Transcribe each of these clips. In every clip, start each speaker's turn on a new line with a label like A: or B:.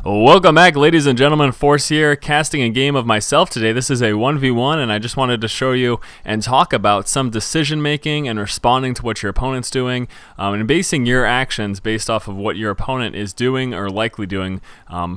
A: Welcome back, ladies and gentlemen. Force here, casting a game of myself today. This is a 1v1, and I just wanted to show you and talk about some decision making and responding to what your opponent's doing, and basing your actions based off of what your opponent is doing or likely doing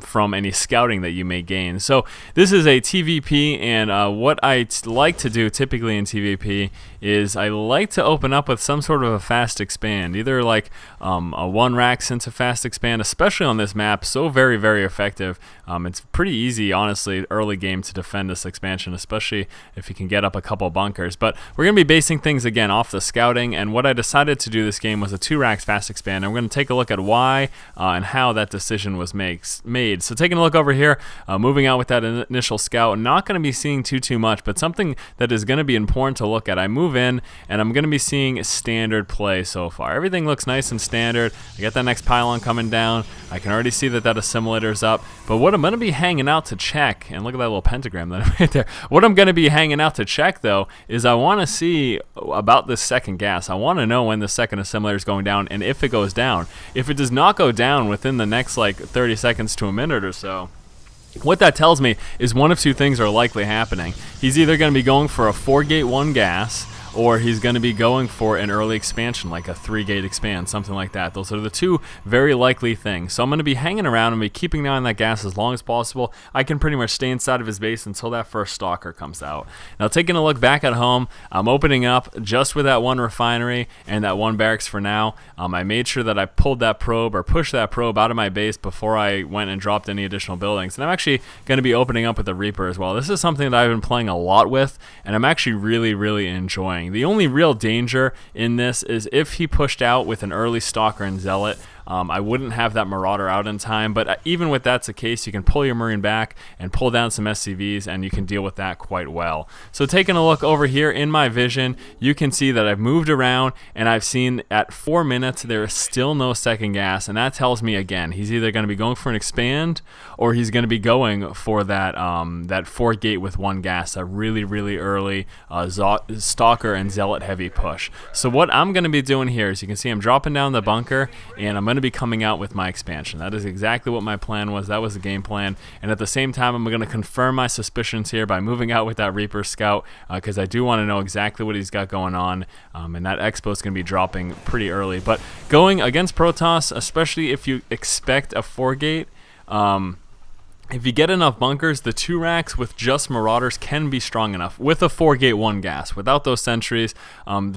A: from any scouting that you may gain. So this is a TVP, and what I like to do typically in TVP is I like to open up with some sort of a fast expand, either like a one racks into fast expand, especially on this map. So very effective. It's pretty easy, honestly, early game to defend this expansion, especially if you can get up a couple bunkers. But we're going to be basing things again off the scouting, and what I decided to do this game was a 2 racks fast expand, and we're going to take a look at why and how that decision was made. So taking a look over here, moving out with that initial scout, not going to be seeing too much, but something that is going to be important to look at. I move in, and I'm going to be seeing standard play so far. Everything looks nice and standard. I got that next pylon coming down. I can already see that assimilator's up, but what I'm going to be hanging out to check, and look at that little pentagram that I made there. What I'm going to be hanging out to check, though, is I want to see about this second gas. I want to know when the second assimilator is going down, and if it goes down. If it does not go down within the next like 30 seconds to a minute or so, what that tells me is one of two things are likely happening. He's either going to be going for a 4-gate 1 gas, or he's going to be going for an early expansion, like a 3-gate expand, something like that. Those are the two very likely things. So I'm going to be hanging around and be keeping an eye on that gas as long as possible. I can pretty much stay inside of his base until that first stalker comes out. Now, taking a look back at home, I'm opening up just with that one refinery and that one barracks for now. I made sure that I pulled that probe or pushed that probe out of my base before I went and dropped any additional buildings. And I'm actually going to be opening up with the Reaper as well. This is something that I've been playing a lot with, and I'm actually really enjoying. The only real danger in this is if he pushed out with an early stalker and zealot. I wouldn't have that marauder out in time, but even with that's the case, you can pull your marine back and pull down some SCVs, and you can deal with that quite well. So taking a look over here in my vision, you can see that I've moved around, and I've seen at 4 minutes there is still no second gas, and that tells me again he's either going to be going for an expand or he's going to be going for that 4-gate with 1 gas, a really early stalker and zealot heavy push. So what I'm going to be doing here is, you can see I'm dropping down the bunker, and I'm going to be coming out with my expansion. That is exactly what my plan was. That was the game plan. And at the same time, I'm going to confirm my suspicions here by moving out with that Reaper scout, because I do want to know exactly what he's got going on. And that expo is going to be dropping pretty early. But going against Protoss, especially if you expect a 4-gate, if you get enough bunkers, the 2 racks with just marauders can be strong enough. With a 4-gate 1 gas, without those sentries,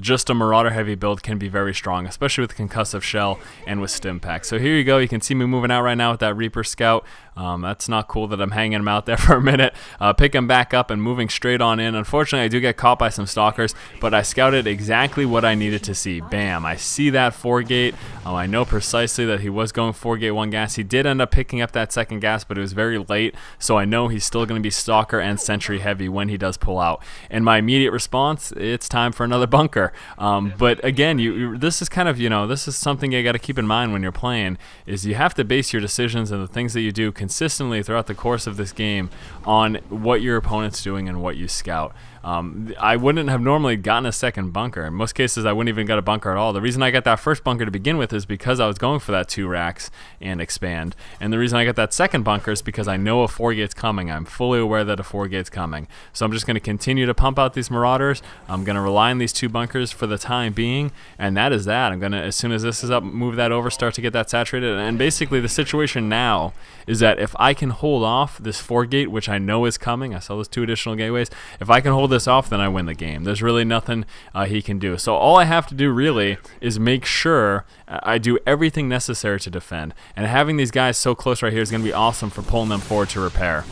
A: just a marauder heavy build can be very strong, especially with the concussive shell and with stim pack. So here you go. You can see me moving out right now with that Reaper scout. That's not cool that I'm hanging him out there for a minute. Pick him back up and moving straight on in. Unfortunately, I do get caught by some stalkers, but I scouted exactly what I needed to see. Bam! I see that 4-gate. I know precisely that he was going 4-gate 1 gas. He did end up picking up that second gas, but it was very late, so I know he's still going to be stalker and sentry heavy when he does pull out. And my immediate response, it's time for another bunker. But again, this is kind of, this is something you got to keep in mind when you're playing, is you have to base your decisions and the things that you do consistently throughout the course of this game on what your opponent's doing and what you scout. I wouldn't have normally gotten a second bunker. In most cases, I wouldn't even get a bunker at all. The reason I got that first bunker to begin with is because I was going for that 2 racks and expand. And the reason I got that second bunker is because I know a 4-gate's coming. I'm fully aware that a 4-gate's coming. So I'm just going to continue to pump out these marauders. I'm going to rely on these 2 bunkers for the time being, and that is that. I'm going to, as soon as this is up, move that over, start to get that saturated. And basically the situation now is that if I can hold off this 4-gate, which I know is coming, I saw those 2 additional gateways, if I can hold this off, then I win the game. There's really nothing he can do. So all I have to do really is make sure I do everything necessary to defend. And having these guys so close right here is going to be awesome for pulling them forward to repair.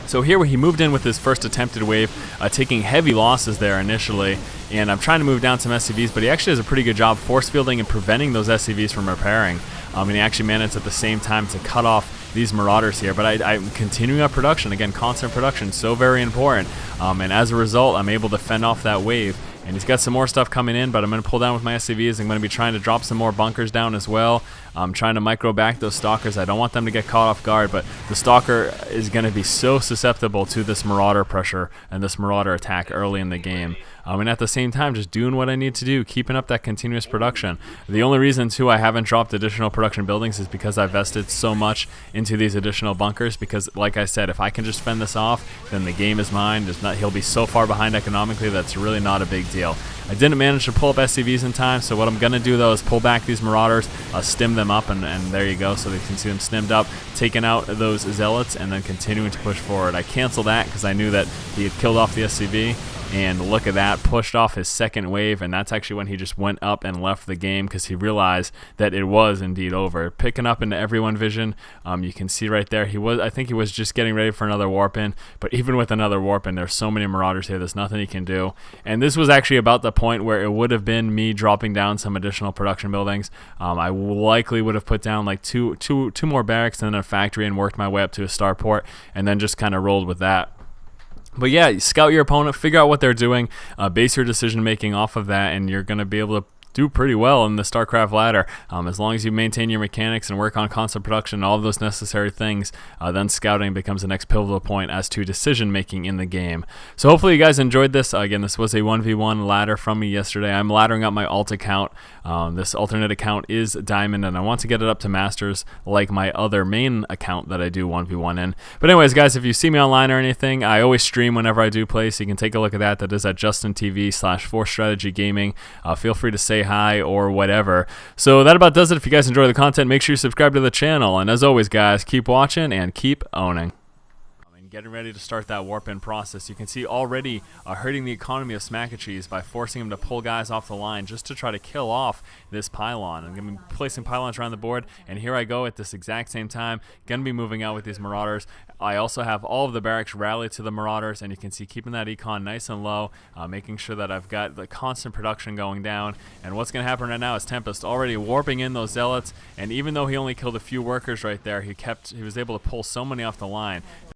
A: So here he moved in with his first attempted wave, taking heavy losses there initially, and I'm trying to move down some SCVs, but he actually does a pretty good job force fielding and preventing those SCVs from repairing. And he actually managed at the same time to cut off these marauders here, but I'm continuing up production. Again, constant production, so very important. And as a result, I'm able to fend off that wave. And he's got some more stuff coming in, but I'm going to pull down with my SCVs. I'm going to be trying to drop some more bunkers down as well. I'm trying to micro back those stalkers. I don't want them to get caught off guard, but the stalker is going to be so susceptible to this marauder pressure and this marauder attack early in the game. and at the same time just doing what I need to do, keeping up that continuous production. The only reason too I haven't dropped additional production buildings is because I invested so much into these additional bunkers, because like I said, if I can just fend this off, then the game is mine. He'll be so far behind economically that's really not a big deal. I didn't manage to pull up SCVs in time, so what I'm going to do though is pull back these marauders, stim them up, and there you go, so they can see them stimmed up, taking out those zealots, and then continuing to push forward. I canceled that because I knew that he had killed off the SCV. And look at that, pushed off his second wave, and that's actually when he just went up and left the game because he realized that it was indeed over. Picking up into everyone vision, you can see right there, I think he was just getting ready for another warp in, but even with another warp in, there's so many marauders here, there's nothing he can do. And this was actually about the point where it would have been me dropping down some additional production buildings. I likely would have put down like two more barracks and then a factory and worked my way up to a starport, and then just kind of rolled with that. But yeah, scout your opponent, figure out what they're doing, base your decision making off of that, and you're going to be able to do pretty well in the StarCraft ladder. As long as you maintain your mechanics and work on constant production, all of those necessary things, then scouting becomes the next pivotal point as to decision making in the game. So hopefully you guys enjoyed this. Again, this was a 1v1 ladder from me yesterday. I'm laddering up my alt account. This alternate account is Diamond, and I want to get it up to Masters like my other main account that I do 1v1 in. But anyways, guys, if you see me online or anything, I always stream whenever I do play, so you can take a look at that. That is at JustinTV/4Strategy Gaming. Feel free to say hi or whatever. So that about does it. If you guys enjoy the content, make sure you subscribe to the channel, and as always guys, keep watching and keep owning. Getting ready to start that warp in process. You can see already hurting the economy of Smackacheese by forcing him to pull guys off the line just to try to kill off this pylon. I'm going to be placing pylons around the board, and here I go at this exact same time, going to be moving out with these marauders. I also have all of the barracks rally to the marauders, and you can see keeping that econ nice and low, making sure that I've got the constant production going down. And what's going to happen right now is Tempest already warping in those zealots, and even though he only killed a few workers right there, he was able to pull so many off the line.